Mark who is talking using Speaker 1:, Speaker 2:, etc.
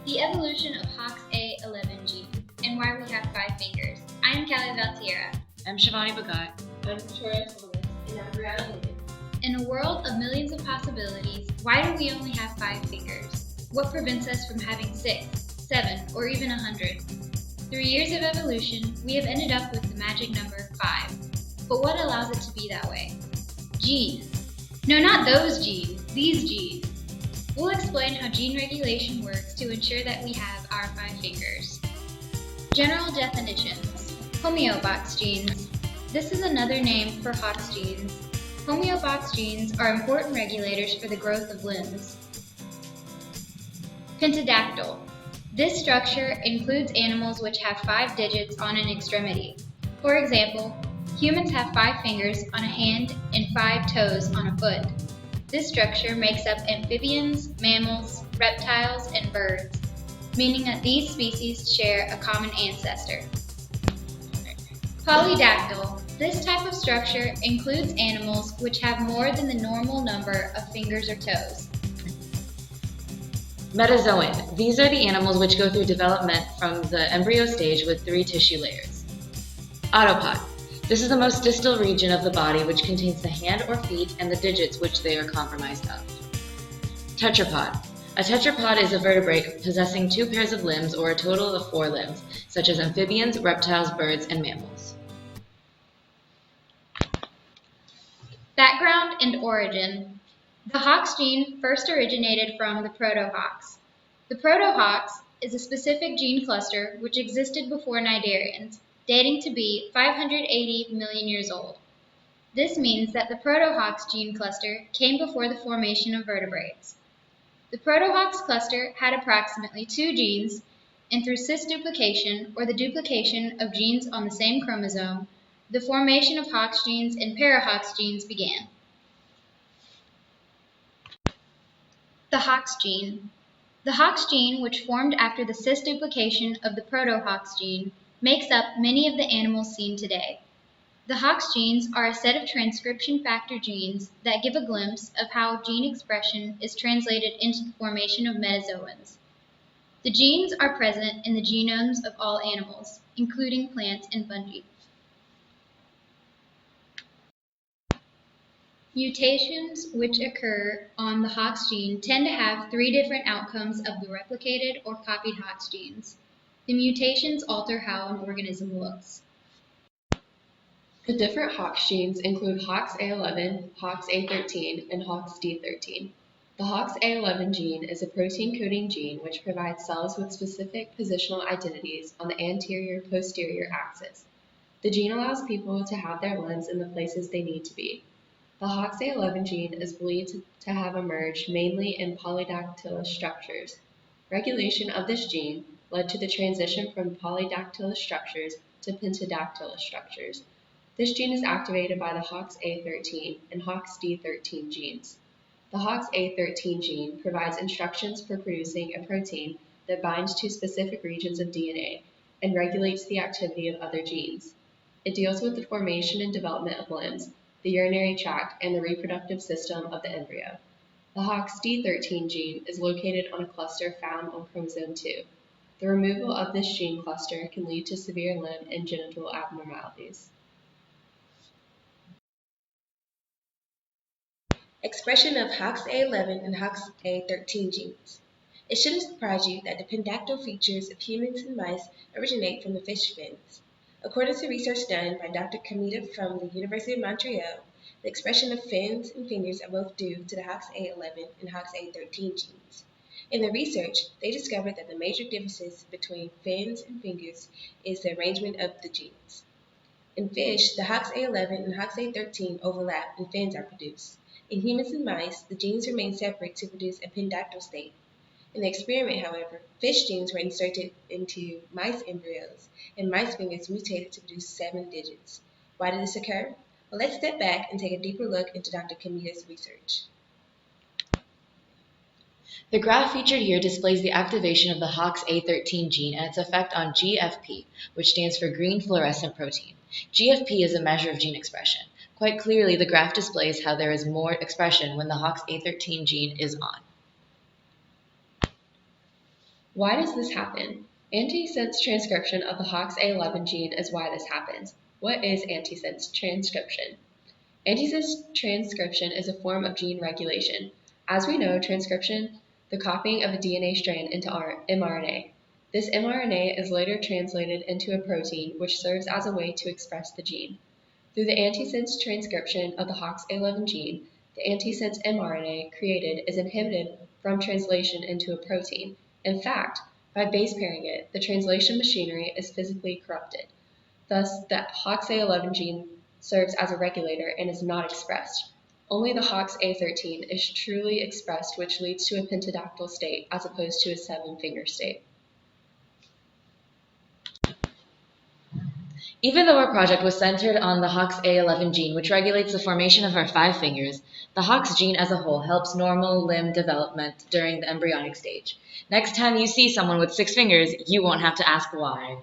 Speaker 1: the evolution of Hoxa11 gene, and why we have 5 fingers. I am Callie Valtierra.
Speaker 2: I'm Shivani Bhagat.
Speaker 3: I'm Hoxa11. And I'm Brianna Logan.
Speaker 1: In a world of millions of possibilities, why do we only have 5 fingers? What prevents us from having 6, 7, or even 100? Through years of evolution, we have ended up with the magic number 5. But what allows it to be that way? Genes. No, not those genes, these genes. We'll explain how gene regulation works to ensure that we have our 5 fingers. General definitions. Homeobox genes. This is another name for Hox genes. Homeobox genes are important regulators for the growth of limbs. Pentadactyl. This structure includes animals which have 5 digits on an extremity. For example, humans have 5 fingers on a hand and 5 toes on a foot. This structure makes up amphibians, mammals, reptiles, and birds, meaning that these species share a common ancestor. Polydactyl. This type of structure includes animals which have more than the normal number of fingers or toes.
Speaker 2: Metazoan. These are the animals which go through development from the embryo stage with 3 tissue layers. Autopod. This is the most distal region of the body which contains the hand or feet and the digits which they are comprised of. Tetrapod. A tetrapod is a vertebrate possessing 2 pairs of limbs or a total of 4 limbs, such as amphibians, reptiles, birds, and mammals.
Speaker 1: Background and origin. The Hox gene first originated from the proto-Hox. The proto-Hox is a specific gene cluster which existed before Cnidarians, dating to be 580 million years old. This means that the proto-Hox gene cluster came before the formation of vertebrates. The proto-Hox cluster had approximately 2 genes, and through cis duplication, or the duplication of genes on the same chromosome, the formation of Hox genes and para-Hox genes began. The Hox gene. The Hox gene, which formed after the cis duplication of the proto-Hox gene, makes up many of the animals seen today. The Hox genes are a set of transcription factor genes that give a glimpse of how gene expression is translated into the formation of metazoans. The genes are present in the genomes of all animals, including plants and fungi. Mutations which occur on the Hox gene tend to have 3 different outcomes of the replicated or copied Hox genes. The mutations alter how an organism looks.
Speaker 3: The different Hox genes include Hoxa11, Hoxa13, and Hoxd13. The Hoxa11 gene is a protein-coding gene which provides cells with specific positional identities on the anterior-posterior axis. The gene allows people to have their limbs in the places they need to be. The Hoxa11 gene is believed to have emerged mainly in polydactylous structures. Regulation of this gene led to the transition from polydactylous structures to pentadactylous structures. This gene is activated by the Hoxa13 and Hoxd13 genes. The Hoxa13 gene provides instructions for producing a protein that binds to specific regions of DNA and regulates the activity of other genes. It deals with the formation and development of limbs, the urinary tract, and the reproductive system of the embryo. The Hoxd13 gene is located on a cluster found on chromosome 2. The removal of this gene cluster can lead to severe limb and genital abnormalities.
Speaker 4: Expression of Hoxa11 and Hoxa13 genes. It shouldn't surprise you that the pendactyl features of humans and mice originate from the fish fins. According to research done by Dr. Kamita from the University of Montreal, the expression of fins and fingers are both due to the Hoxa11 and Hoxa13 genes. In their research, they discovered that the major differences between fins and fingers is the arrangement of the genes. In fish, the Hoxa11 and Hoxa13 overlap and fins are produced. In humans and mice, the genes remain separate to produce a pendactyl state. In the experiment, however, fish genes were inserted into mice embryos, and mice fingers mutated to produce 7 digits. Why did this occur? Well, let's step back and take a deeper look into Dr. Kamita's research.
Speaker 2: The graph featured here displays the activation of the Hoxa13 gene and its effect on GFP, which stands for green fluorescent protein. GFP is a measure of gene expression. Quite clearly, the graph displays how there is more expression when the Hoxa13 gene is on.
Speaker 3: Why does this happen? Antisense transcription of the Hoxa11 gene is why this happens. What is antisense transcription? Antisense transcription is a form of gene regulation. As we know, transcription, the copying of a DNA strand into mRNA. This mRNA is later translated into a protein which serves as a way to express the gene. Through the antisense transcription of the Hoxa11 gene, the antisense mRNA created is inhibited from translation into a protein. In fact, by base pairing it, the translation machinery is physically corrupted. Thus, the Hoxa11 gene serves as a regulator and is not expressed. Only the Hoxa13 is truly expressed, which leads to a pentadactyl state as opposed to a 7-finger state.
Speaker 2: Even though our project was centered on the Hoxa11 gene, which regulates the formation of our 5 fingers, the Hox gene as a whole helps normal limb development during the embryonic stage. Next time you see someone with 6 fingers, you won't have to ask why.